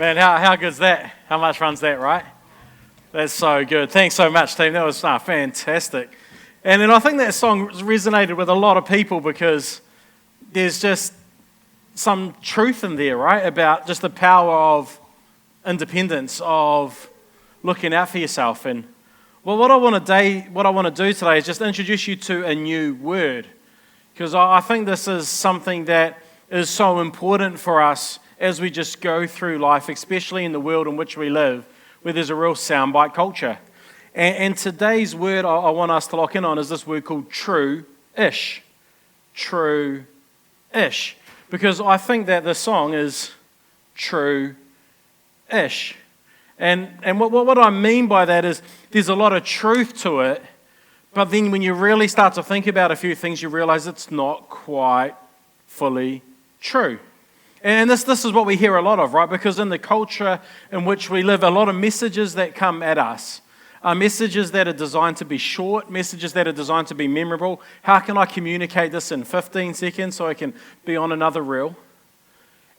Man, how good's that? How much fun's that, right? That's so good. Thanks so much, team. That was fantastic. And then I think that song resonated with a lot of people because there's just some truth in there, right? About just the power of independence, of looking out for yourself. And well, what I want to do today is just introduce you to a new word, because I think this is something that is so important for us as we just go through life, especially in the world in which we live, where there's a real soundbite culture. And today's word I want us to lock in on is this word called true-ish. True-ish. Because I think that the song is true-ish. And what I mean by that is there's a lot of truth to it, but then when you really start to think about a few things, you realize it's not quite fully true. And this is what we hear a lot of, right? Because in the culture in which we live, a lot of messages that come at us are messages that are designed to be short, messages that are designed to be memorable. How can I communicate this in 15 seconds so I can be on another reel?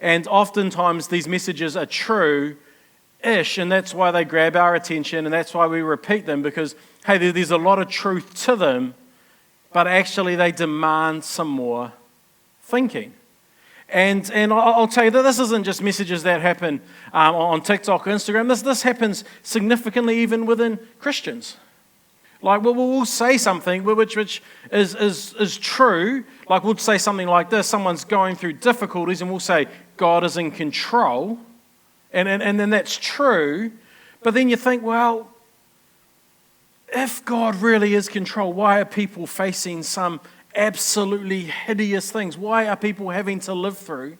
And oftentimes these messages are true-ish, and that's why they grab our attention, and that's why we repeat them, because, hey, there's a lot of truth to them, but actually they demand some more thinking. And I'll tell you that this isn't just messages that happen on TikTok or Instagram. This happens significantly even within Christians. Like we'll say something which is true. Like we'll say something like this: someone's going through difficulties, and we'll say God is in control, and then that's true. But then you think, well, if God really is control, why are people facing some absolutely hideous things? Why are people having to live through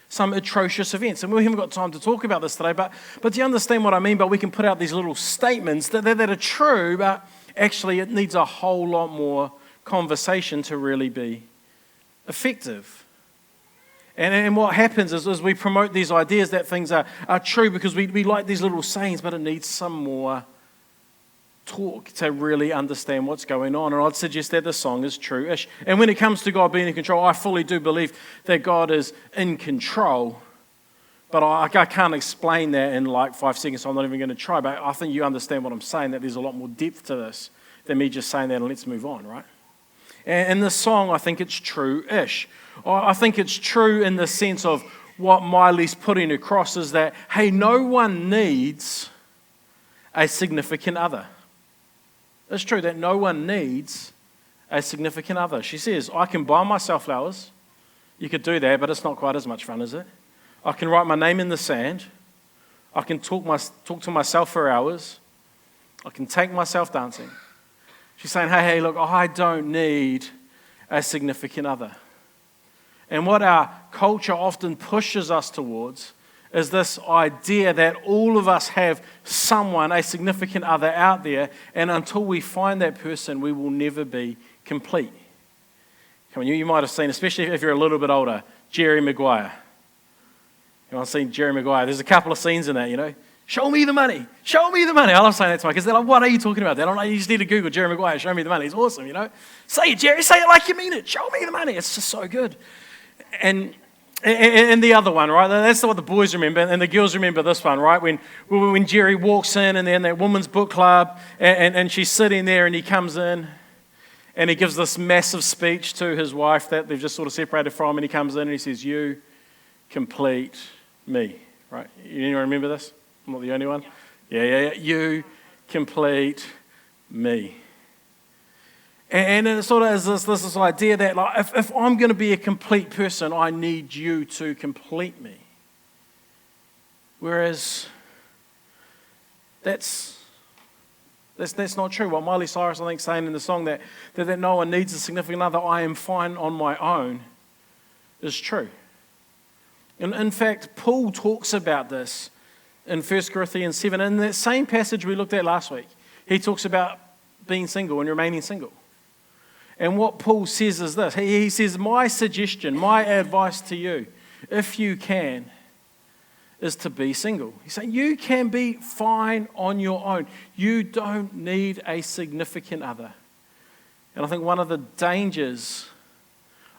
some atrocious events? And we haven't got time to talk about this today, but do you understand what I mean? But we can put out these little statements that are true, but actually it needs a whole lot more conversation to really be effective. And what happens is we promote these ideas that things are true because we like these little sayings, but it needs some more talk to really understand what's going on. And I'd suggest that the song is true-ish. And when it comes to God being in control, I fully do believe that God is in control. But I can't explain that in like 5 seconds, so I'm not even going to try. But I think you understand what I'm saying, that there's a lot more depth to this than me just saying that and let's move on, right? And in this song, I think it's true-ish. I think it's true in the sense of what Miley's putting across is that, hey, no one needs a significant other. It's true that no one needs a significant other. She says, I can buy myself flowers. You could do that, but it's not quite as much fun, is it? I can write my name in the sand. I can talk to myself for hours. I can take myself dancing. She's saying, hey, look, I don't need a significant other. And what our culture often pushes us towards is this idea that all of us have someone, a significant other out there, and until we find that person, we will never be complete. Come on, you might have seen, especially if you're a little bit older, Jerry Maguire. You want to see Jerry Maguire? There's a couple of scenes in that, you know. Show me the money. Show me the money. I love saying that to my kids. They're like, what are you talking about? They don't know. You just need to Google Jerry Maguire. Show me the money. He's awesome, you know. Say it, Jerry. Say it like you mean it. Show me the money. It's just so good. And the other one, right? That's what the boys remember, and the girls remember this one, right? When Jerry walks in, and then that woman's book club, and she's sitting there, and he comes in, and he gives this massive speech to his wife that they've just sort of separated from, and he comes in and he says, "You complete me," right? Anyone remember this? I'm not the only one. Yeah. You complete me. And it sort of is this idea that like, if I'm going to be a complete person, I need you to complete me. Whereas that's not true. What Miley Cyrus, I think, saying in the song that no one needs a significant other, I am fine on my own, is true. And in fact, Paul talks about this in 1 Corinthians 7. In that same passage we looked at last week, he talks about being single and remaining single. And what Paul says is this. He says, my suggestion, my advice to you, if you can, is to be single. He's saying you can be fine on your own. You don't need a significant other. And I think one of the dangers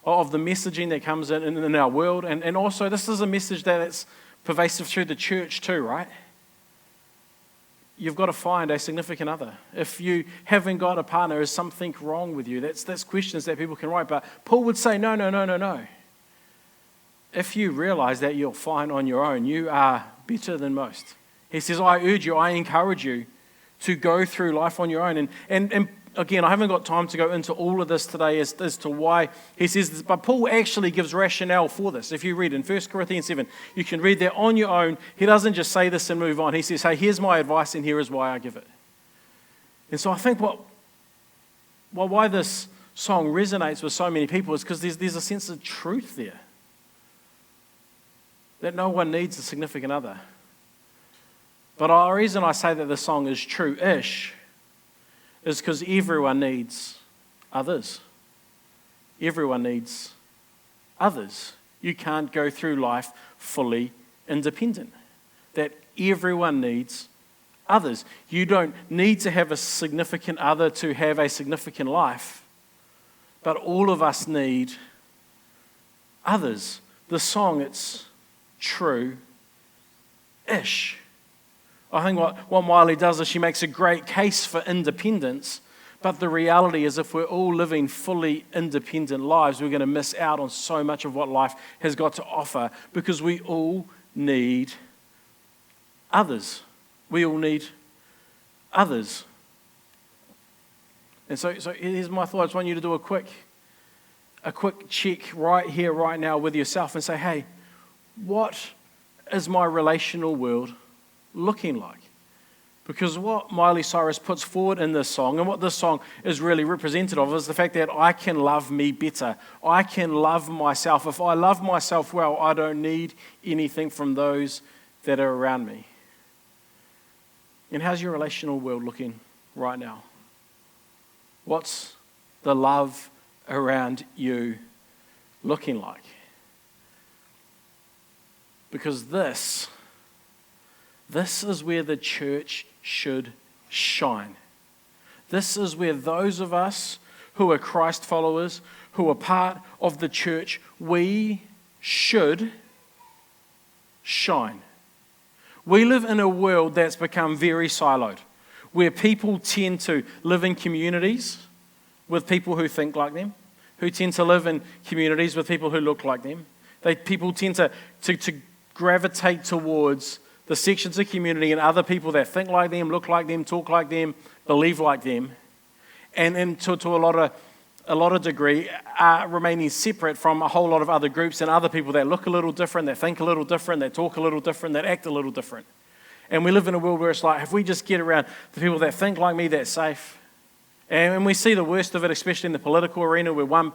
of the messaging that comes in our world, and also this is a message that's pervasive through the church too, right? You've got to find a significant other. If you haven't got a partner, is something wrong with you? That's questions that people can write, but Paul would say, no. If you realize that you're fine on your own, you are better than most. He says, I urge you, I encourage you to go through life on your own. And again, I haven't got time to go into all of this today as to why he says this, but Paul actually gives rationale for this. If you read in 1 Corinthians 7, you can read that on your own. He doesn't just say this and move on. He says, hey, here's my advice and here is why I give it. And so I think why this song resonates with so many people is because there's a sense of truth there. That no one needs a significant other. But the reason I say that this song is true-ish is because everyone needs others. Everyone needs others. You can't go through life fully independent. That everyone needs others. You don't need to have a significant other to have a significant life, but all of us need others. The song, it's true-ish. I think what Miley does is she makes a great case for independence, but the reality is if we're all living fully independent lives, we're going to miss out on so much of what life has got to offer because we all need others. We all need others. And so here's my thought. I just want you to do a quick check right here, right now with yourself and say, hey, what is my relational world looking like? Because what Miley Cyrus puts forward in this song, and what this song is really representative of, is the fact that I can love me better. I can love myself. If I love myself well, I don't need anything from those that are around me. And how's your relational world looking right now? What's the love around you looking like? Because this is where the church should shine. This is where those of us who are Christ followers, who are part of the church, we should shine. We live in a world that's become very siloed, where people tend to live in communities with people who think like them, who tend to live in communities with people who look like them. People tend to gravitate towards the sections of community and other people that think like them, look like them, talk like them, believe like them, and to a lot of degree are remaining separate from a whole lot of other groups and other people that look a little different, that think a little different, that talk a little different, that act a little different. And we live in a world where it's like, if we just get around the people that think like me, that's safe. And we see the worst of it, especially in the political arena, where one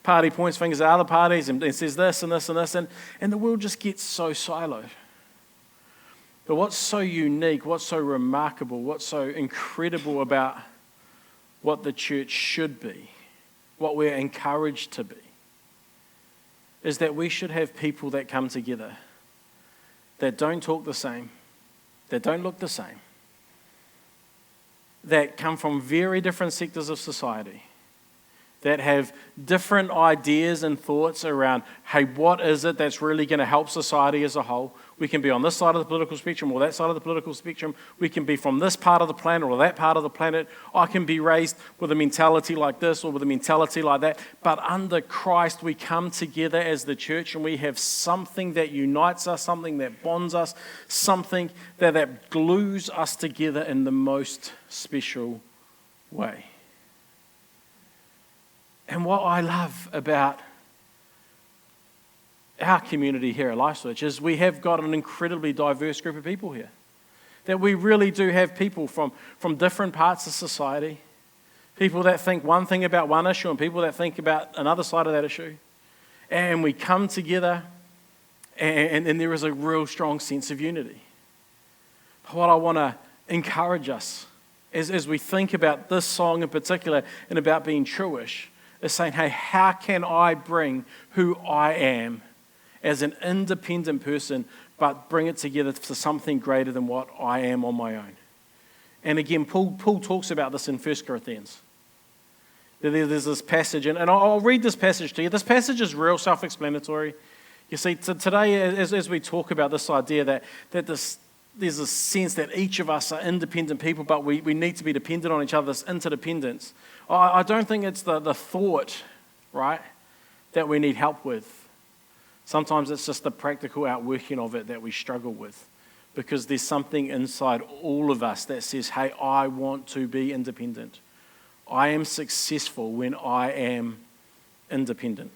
party points fingers at other parties and says this and this and this, and the world just gets so siloed. But what's so unique, what's so remarkable, what's so incredible about what the church should be, what we're encouraged to be, is that we should have people that come together that don't talk the same, that don't look the same, that come from very different sectors of society, that have different ideas and thoughts around, hey, what is it that's really going to help society as a whole? We can be on this side of the political spectrum or that side of the political spectrum. We can be from this part of the planet or that part of the planet. I can be raised with a mentality like this or with a mentality like that. But under Christ, we come together as the church and we have something that unites us, something that bonds us, something that glues us together in the most special way. And what I love about our community here at LifeSwitch is we have got an incredibly diverse group of people here. That we really do have people from different parts of society, people that think one thing about one issue and people that think about another side of that issue. And we come together and there is a real strong sense of unity. But what I want to encourage us as we think about this song in particular and about being true-ish is saying, hey, how can I bring who I am as an independent person, but bring it together to something greater than what I am on my own? And again, Paul talks about this in 1 Corinthians. There's this passage, and I'll read this passage to you. This passage is real self-explanatory. You see, today, as we talk about this idea that there's a sense that each of us are independent people, but we need to be dependent on each other, this interdependence. I don't think it's the thought, right, that we need help with. Sometimes it's just the practical outworking of it that we struggle with, because there's something inside all of us that says, hey, I want to be independent. I am successful when I am independent.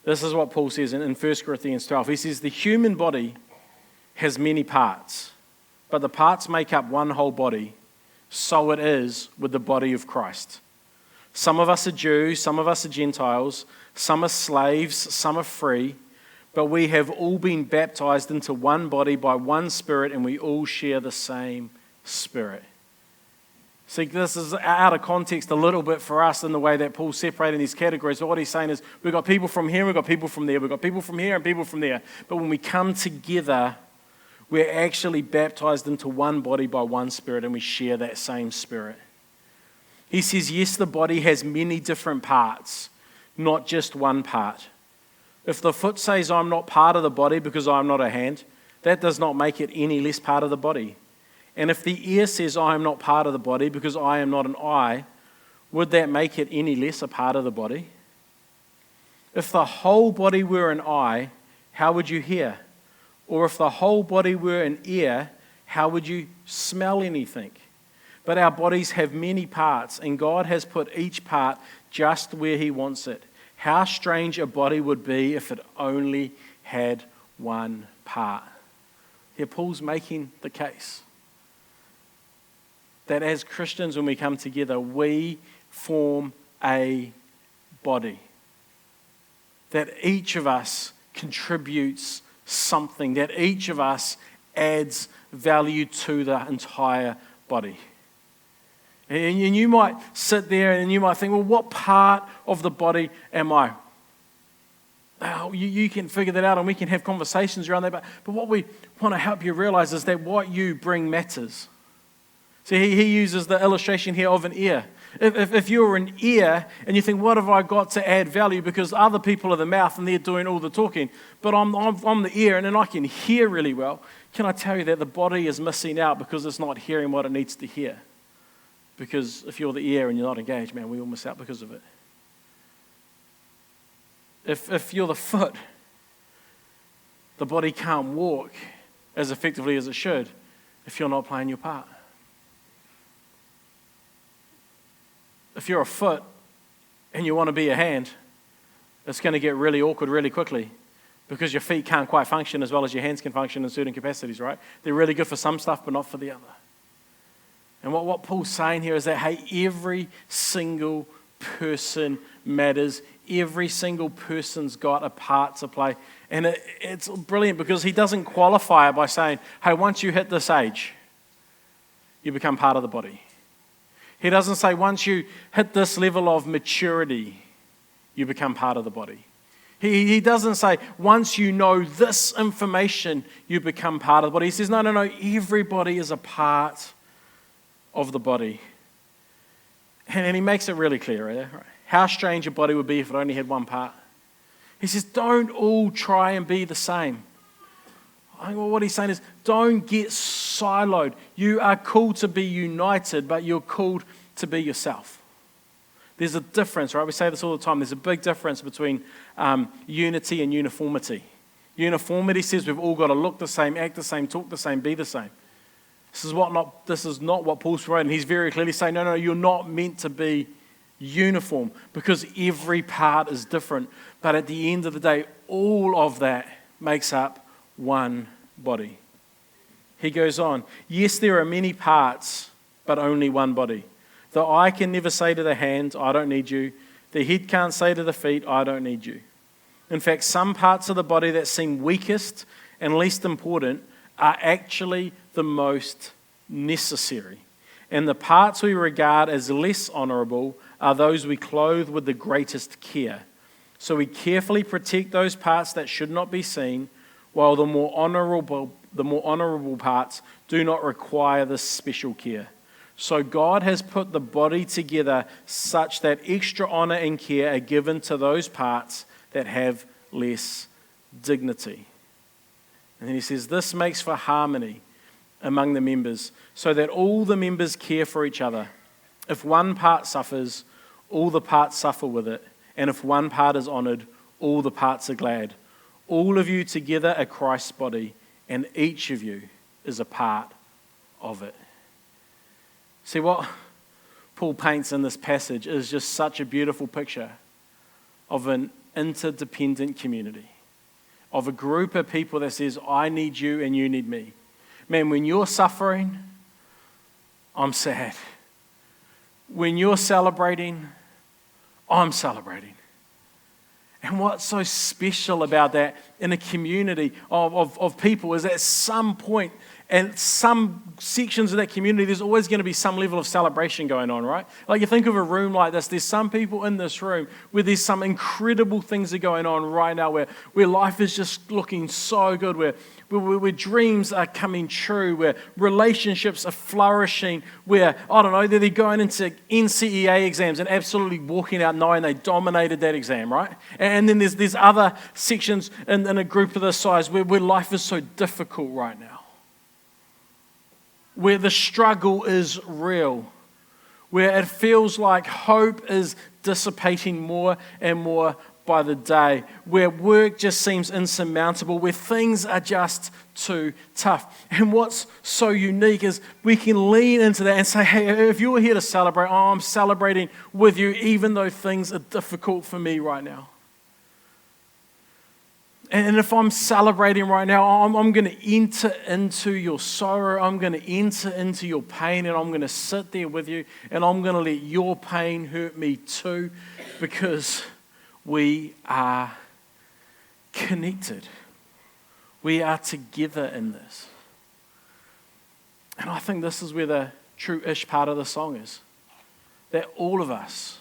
This is what Paul says in 1 Corinthians 12. He says, the human body has many parts, but the parts make up one whole body. So it is with the body of Christ. Some of us are Jews, some of us are Gentiles, some are slaves, some are free, but we have all been baptized into one body by one Spirit, and we all share the same Spirit. See, this is out of context a little bit for us in the way that Paul's separating these categories. But what he's saying is, we've got people from here, we've got people from there, we've got people from here and people from there. But when we come together, we're actually baptized into one body by one Spirit, and we share that same Spirit. He says, yes, the body has many different parts, not just one part. If the foot says, I'm not part of the body because I'm not a hand, that does not make it any less part of the body. And if the ear says, I am not part of the body because I am not an eye, would that make it any less a part of the body? If the whole body were an eye, how would you hear? Or if the whole body were an ear, how would you smell anything? But our bodies have many parts, and God has put each part just where He wants it. How strange a body would be if it only had one part. Here, Paul's making the case that as Christians, when we come together, we form a body. That each of us contributes something, that each of us adds value to the entire body. And you might sit there and you might think, well, what part of the body am I? Oh, you can figure that out and we can have conversations around that. But what we want to help you realize is that what you bring matters. See, he uses the illustration here of an ear. If you're an ear and you think, what have I got to add value? Because other people are the mouth and they're doing all the talking. But I'm the ear and then I can hear really well. Can I tell you that the body is missing out because it's not hearing what it needs to hear? Because if you're the ear and you're not engaged, man, we all miss out because of it. If you're the foot, the body can't walk as effectively as it should if you're not playing your part. If you're a foot and you want to be a hand, it's going to get really awkward really quickly because your feet can't quite function as well as your hands can function in certain capacities, right? They're really good for some stuff, but not for the other. And what Paul's saying here is that, hey, every single person matters. Every single person's got a part to play. And it's brilliant because he doesn't qualify it by saying, hey, once you hit this age, you become part of the body. He doesn't say once you hit this level of maturity, you become part of the body. He doesn't say once you know this information, you become part of the body. He says, no, everybody is a part of the body. And he makes it really clear, right? How strange a body would be if it only had one part. He says, don't all try and be the same. Well, what he's saying is, don't get siloed. You are called to be united, but you're called to be yourself. There's a difference, right? We say this all the time. There's a big difference between unity and uniformity. Uniformity says we've all got to look the same, act the same, talk the same, be the same. This is not what Paul's writing. He's very clearly saying, no, you're not meant to be uniform because every part is different. But at the end of the day, all of that makes up one body. He goes on, yes, there are many parts, but only one body. The eye can never say to the hand, I don't need you. The head can't say to the feet, I don't need you. In fact, some parts of the body that seem weakest and least important are actually the most necessary. And the parts we regard as less honorable are those we clothe with the greatest care. So we carefully protect those parts that should not be seen, while the more honorable parts do not require this special care. So God has put the body together such that extra honor and care are given to those parts that have less dignity. And then he says, this makes for harmony among the members, so that all the members care for each other. If one part suffers, all the parts suffer with it. And if one part is honored, all the parts are glad. All of you together are Christ's body, and each of you is a part of it. See, what Paul paints in this passage is just such a beautiful picture of an interdependent community, of a group of people that says, I need you and you need me. Man, when you're suffering, I'm sad. When you're celebrating, I'm celebrating. And what's so special about that in a community of people is at some point, and some sections of that community, there's always going to be some level of celebration going on, right? Like you think of a room like this, there's some people in this room where there's some incredible things are going on right now where life is just looking so good, where dreams are coming true, where relationships are flourishing, where, I don't know, they're going into NCEA exams and absolutely walking out knowing they dominated that exam, right? And then there's other sections in a group of this size where life is so difficult right now, where the struggle is real, where it feels like hope is dissipating more and more by the day, where work just seems insurmountable, where things are just too tough. And what's so unique is we can lean into that and say, hey, if you're here to celebrate, I'm celebrating with you, even though things are difficult for me right now. And if I'm celebrating right now, I'm going to enter into your sorrow, I'm going to enter into your pain, and I'm going to sit there with you, and I'm going to let your pain hurt me too, because we are connected. We are together in this. And I think this is where the true-ish part of the song is. That all of us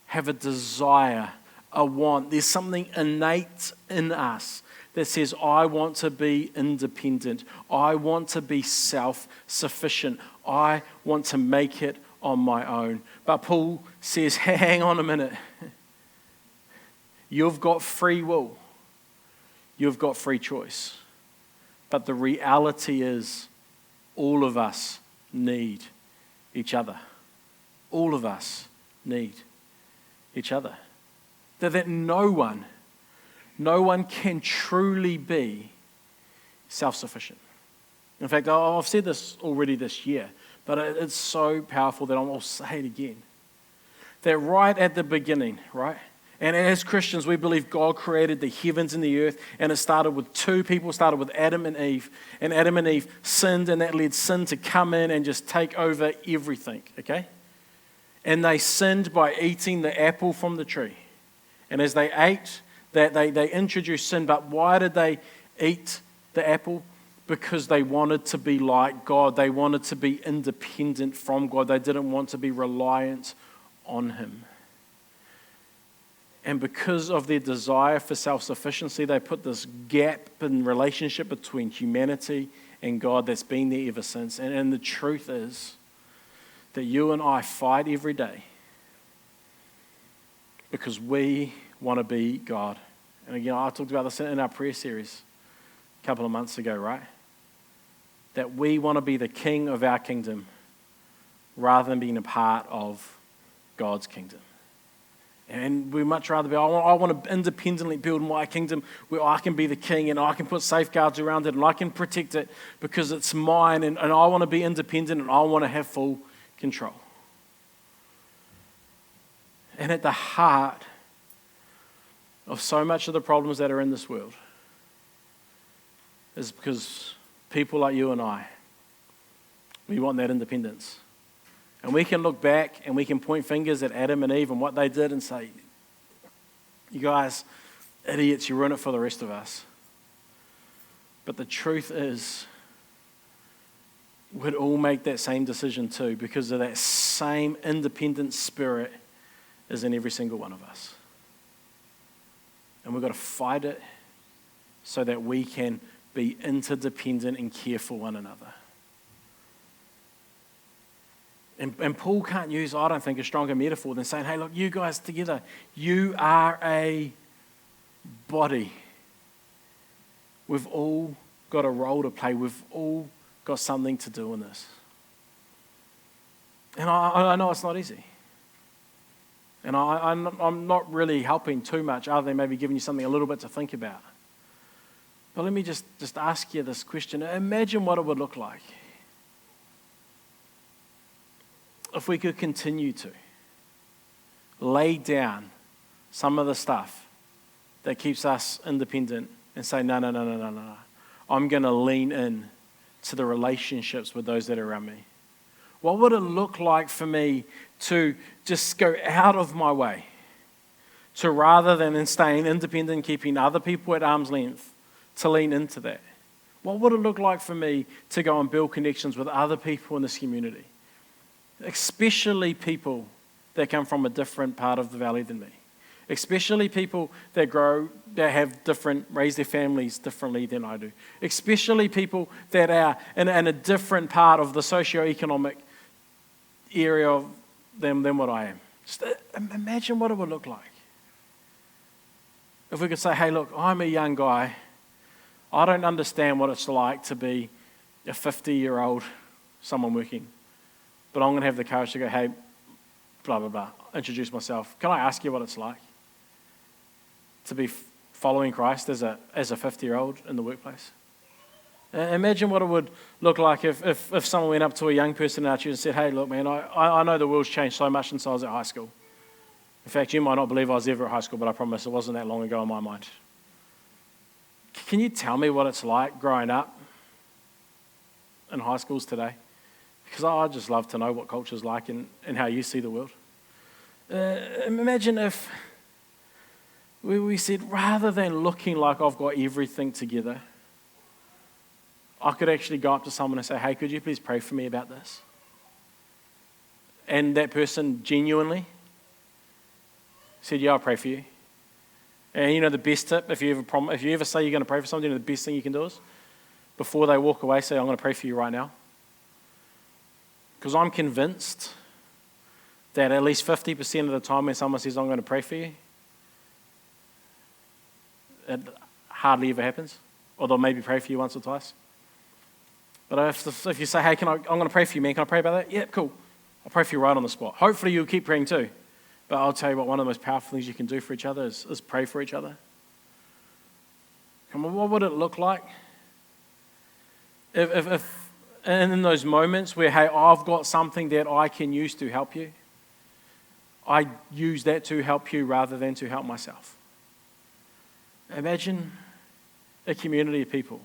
have a desire, a want. There's something innate in us that says, I want to be independent. I want to be self-sufficient. I want to make it on my own. But Paul says, hang on a minute. You've got free will. You've got free choice. But the reality is, all of us need each other. All of us need each other. That no one can truly be self-sufficient. In fact, I've said this already this year, but it's so powerful that I'll say it again. That right at the beginning, right? And as Christians, we believe God created the heavens and the earth, and it started with two people, started with Adam and Eve. And Adam and Eve sinned, and that led sin to come in and just take over everything, okay? And they sinned by eating the apple from the tree. And as they ate, they introduced sin. But why did they eat the apple? Because they wanted to be like God. They wanted to be independent from God. They didn't want to be reliant on Him. And because of their desire for self-sufficiency, they put this gap in relationship between humanity and God that's been there ever since. And the truth is that you and I fight every day because we want to be God. And again, I talked about this in our prayer series a couple of months ago, right? That we want to be the king of our kingdom rather than being a part of God's kingdom. And we'd much rather be, I want to independently build my kingdom where I can be the king and I can put safeguards around it and I can protect it because it's mine, and I want to be independent and I want to have full control. And at the heart of so much of the problems that are in this world is because people like you and I, we want that independence. And we can look back and we can point fingers at Adam and Eve and what they did and say, you guys, idiots, you ruin it for the rest of us. But the truth is, we'd all make that same decision too, because of that same independent spirit is in every single one of us. And we've got to fight it so that we can be interdependent and care for one another. And Paul can't use, I don't think, a stronger metaphor than saying, hey, look, you guys together, you are a body. We've all got a role to play. We've all got something to do in this. And I know it's not easy. And I'm not really helping too much other than maybe giving you something a little bit to think about. But let me just ask you this question. Imagine what it would look like if we could continue to lay down some of the stuff that keeps us independent and say, no. I'm going to lean in to the relationships with those that are around me. What would it look like for me to just go out of my way to, rather than staying independent, keeping other people at arm's length, to lean into that? What would it look like for me to go and build connections with other people in this community, especially people that come from a different part of the valley than me, especially people that have raise their families differently than I do, especially people that are in a different part of the socio-economic area than what I am. Just imagine what it would look like if we could say, hey, look, I'm a young guy. I don't understand what it's like to be a 50-year-old, someone working, but I'm going to have the courage to go, hey, blah, blah, blah, introduce myself. Can I ask you what it's like to be following Christ as a 50-year-old in the workplace? Imagine what it would look like if someone went up to a young person in our church and said, hey, look, man, I know the world's changed so much since I was at high school. In fact, you might not believe I was ever at high school, but I promise it wasn't that long ago in my mind. Can you tell me what it's like growing up in high schools today? Because I just love to know what culture's like and how you see the world. Imagine if we said, rather than looking like I've got everything together, I could actually go up to someone and say, hey, could you please pray for me about this? And that person genuinely said, yeah, I'll pray for you. And you know the best tip, if you ever say you're going to pray for somebody, the best thing you can do is, before they walk away, say, I'm going to pray for you right now. Because I'm convinced that at least 50% of the time when someone says, I'm going to pray for you, it hardly ever happens. Or they'll maybe pray for you once or twice. But if you say, hey, I'm going to pray for you, man, can I pray about that? Yeah, cool. I'll pray for you right on the spot. Hopefully you'll keep praying too. But I'll tell you what, one of the most powerful things you can do for each other is pray for each other. Come on, what would it look like if in those moments where, hey, I've got something that I can use to help you, I use that to help you rather than to help myself? Imagine a community of people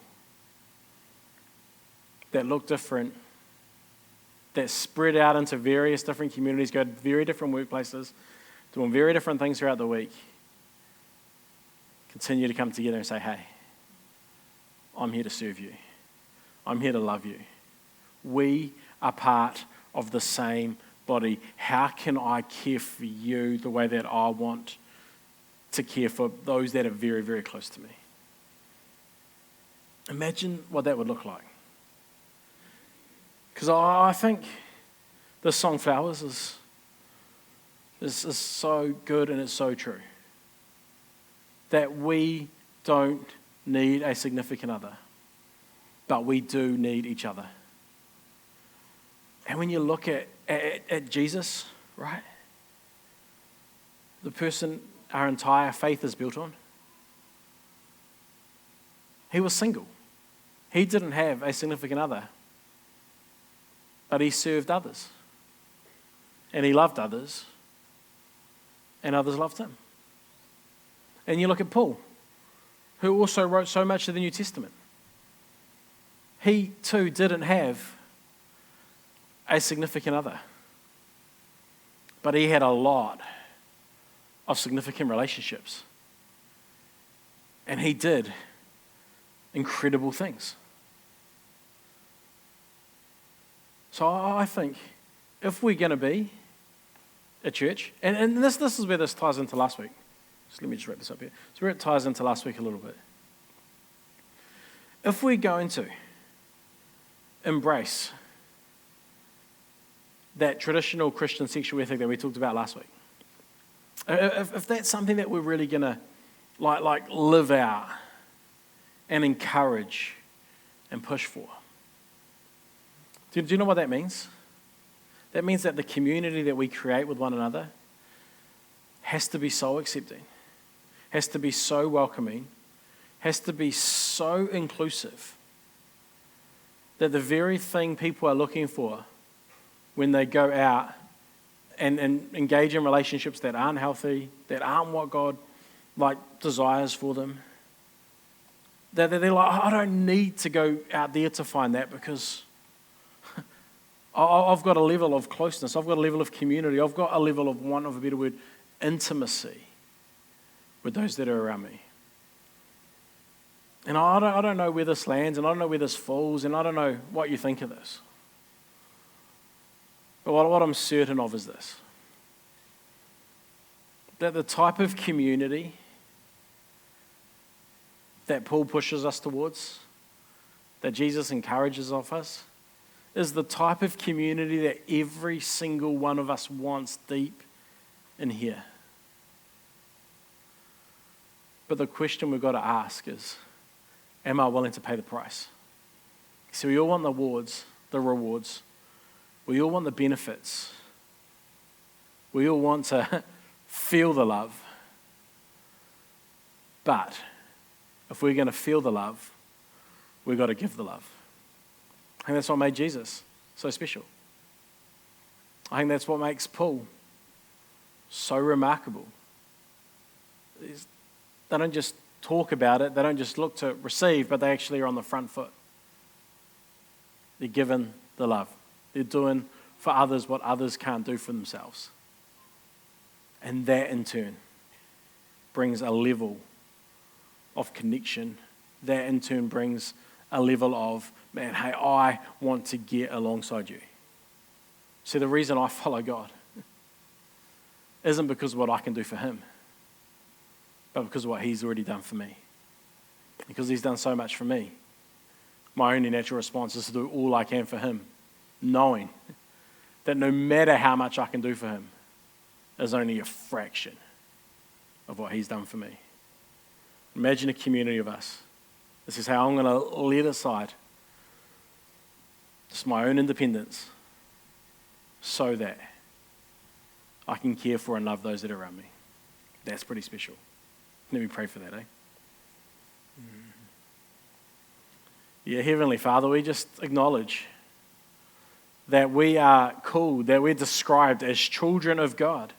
that look different, that spread out into various different communities, go to very different workplaces, doing very different things throughout the week, continue to come together and say, hey, I'm here to serve you. I'm here to love you. We are part of the same body. How can I care for you the way that I want to care for those that are very, very close to me? Imagine what that would look like. Because I think this song Flowers is so good and it's so true. That we don't need a significant other, but we do need each other. And when you look at Jesus, right? The person our entire faith is built on. He was single. He didn't have a significant other, but he served others. And he loved others, and others loved him. And you look at Paul, who also wrote so much of the New Testament. He too didn't have a significant other, but he had a lot of significant relationships. And he did incredible things. So I think if we're going to be a church, and this is where this ties into last week. So let me just wrap this up here. So where it ties into last week a little bit. If we're going to embrace that traditional Christian sexual ethic that we talked about last week, if that's something that we're really going to like live out and encourage and push for. Do you know what that means? That means that the community that we create with one another has to be so accepting, has to be so welcoming, has to be so inclusive that the very thing people are looking for when they go out and engage in relationships that aren't healthy, that aren't what God desires for them, that they're like, I don't need to go out there to find that because I've got a level of closeness, I've got a level of community, I've got a level of, want of a better word, intimacy with those that are around me. And I don't know where this lands, and I don't know where this falls, and I don't know what you think of this. But what I'm certain of is this, that the type of community that Paul pushes us towards, that Jesus encourages of us, is the type of community that every single one of us wants deep in here. But the question we've got to ask is, am I willing to pay the price? So we all want the rewards. We all want the benefits. We all want to feel the love. But if we're going to feel the love, we've got to give the love. I think that's what made Jesus so special. I think that's what makes Paul so remarkable. They don't just talk about it, they don't just look to receive, but they actually are on the front foot. They're given the love. They're doing for others what others can't do for themselves. And that in turn brings a level of connection. That in turn brings a level of, man, hey, I want to get alongside you. See, the reason I follow God isn't because of what I can do for him, but because of what he's already done for me. Because he's done so much for me, my only natural response is to do all I can for him, knowing that no matter how much I can do for him, is only a fraction of what he's done for me. Imagine a community of us. This is how I'm going to let aside just my own independence so that I can care for and love those that are around me. That's pretty special. Let me pray for that, Yeah, Heavenly Father, we just acknowledge that we are called, that we're described as children of God.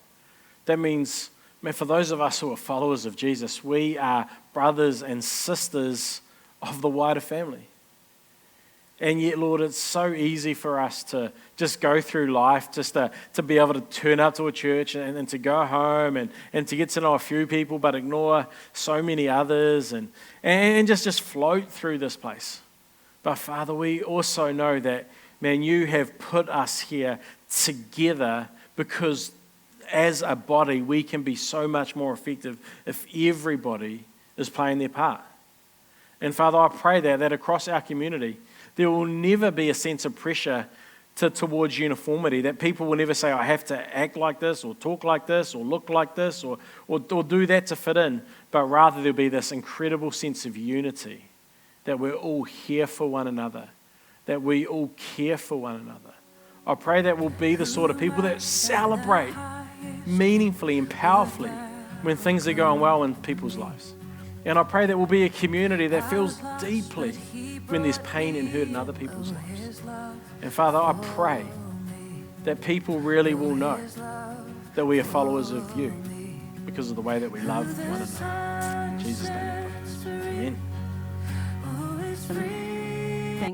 That means, man, for those of us who are followers of Jesus, we are brothers and sisters of the wider family. And yet, Lord, it's so easy for us to just go through life, just to be able to turn up to a church and to go home and to get to know a few people, but ignore so many others and just float through this place. But Father, we also know that, man, you have put us here together because as a body, we can be so much more effective if everybody is playing their part. And Father, I pray that across our community, there will never be a sense of pressure towards uniformity, that people will never say, I have to act like this or talk like this or look like this or do that to fit in, but rather there'll be this incredible sense of unity, that we're all here for one another, that we all care for one another. I pray that we'll be the sort of people that celebrate meaningfully and powerfully when things are going well in people's lives. And I pray that we'll be a community that feels deeply when there's pain and hurt in other people's lives. And Father, I pray that people really will know that we are followers of you because of the way that we love one another.